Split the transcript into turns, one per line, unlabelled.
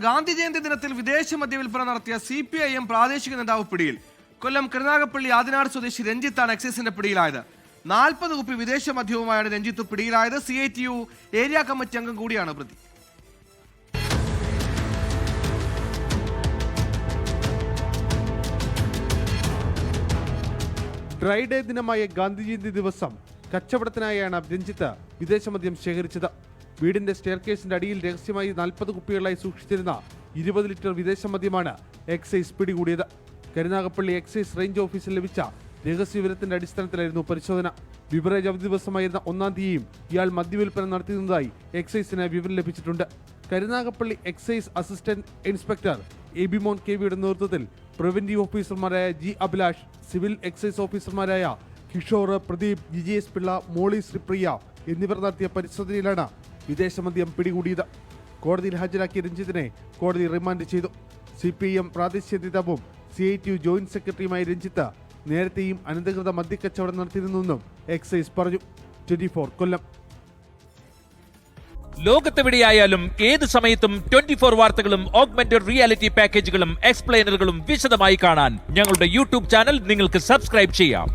ഗാന്ധി ജയന്തി ദിനത്തിൽ വിദേശ മദ്യവിൽപ്പന നടത്തിയ CPIM പ്രാദേശിക നേതാവ് പിടിയിൽ. കൊല്ലം കരുനാഗപ്പള്ളി ആദിനാട് സ്വദേശി രഞ്ജിത്താണ് എക്സൈസിന്റെ പിടിയിലായത്. 40 കുപ്പി വിദേശ മദ്യവുമായാണ് രഞ്ജിത്ത് പിടിയിലായത്. CITU ഏരിയ കമ്മിറ്റി അംഗം കൂടിയാണ് പ്രതി.
ഡ്രൈ ഡേ ദിനമായ ഗാന്ധി ജയന്തി ദിവസം കച്ചവടത്തിനായാണ് രഞ്ജിത്ത് വിദേശ മദ്യം ശേഖരിച്ചത്. വീടിന്റെ സ്റ്റെയർകേസിന്റെ അടിയിൽ രഹസ്യമായി 40 കുപ്പികളായി സൂക്ഷിച്ചിരുന്ന 20 ലിറ്റർ വിദേശ മദ്യമാണ് എക്സൈസ് പിടികൂടിയത്. കരുനാഗപ്പള്ളി എക്സൈസ് റേഞ്ച് ഓഫീസിൽ ലഭിച്ച രഹസ്യ വിവരത്തിന്റെ അടിസ്ഥാനത്തിലായിരുന്നു പരിശോധന. ബിവറേജ് അവധി ദിവസമായിരുന്ന 1-ാം തീയതിയും ഇയാൾ മദ്യവിൽപ്പന നടത്തിയിരുന്നതായി എക്സൈസിന് വിവരം ലഭിച്ചിട്ടുണ്ട്. Karunagappally excise assistant inspector Abimon കെവിയുടെ നേതൃത്വത്തിൽ പ്രിവന്റീവ് ഓഫീസർമാരായ ജി അഭിലാഷ്, സിവിൽ എക്സൈസ് ഓഫീസർമാരായ കിഷോർ, പ്രദീപ്, GGS പിള്ള, മോളി ശ്രീപ്രിയ എന്നിവർ നടത്തിയ പരിശോധനയിലാണ് വിദേശ മദ്യം പിടികൂടിയത്. കോടതിയിൽ ഹാജരാക്കിയ രഞ്ജിത്തിനെ കോടതി റിമാൻഡ് ചെയ്തു. CPIM പ്രാദേശിക നേതാവും CITU ജോയിന്റ് സെക്രട്ടറിയുമായ രഞ്ജിത്ത് നേരത്തെയും അനധികൃത മദ്യക്കച്ചവടം നടത്തിയിരുന്നുവെന്നും എക്സൈസ് പറഞ്ഞു. 24 കൊല്ലം.
ലോകത്തെവിടെയായാലും ഏത് സമയത്തും 24 വാർത്തകളും ഓഗ്മെന്റഡ് റിയാലിറ്റി പാക്കേജുകളും എക്സ്പ്ലെയിനറുകളും വിശദമായി കാണാൻ ഞങ്ങളുടെ YouTube ചാനൽ നിങ്ങൾക്ക് സബ്സ്ക്രൈബ് ചെയ്യാം.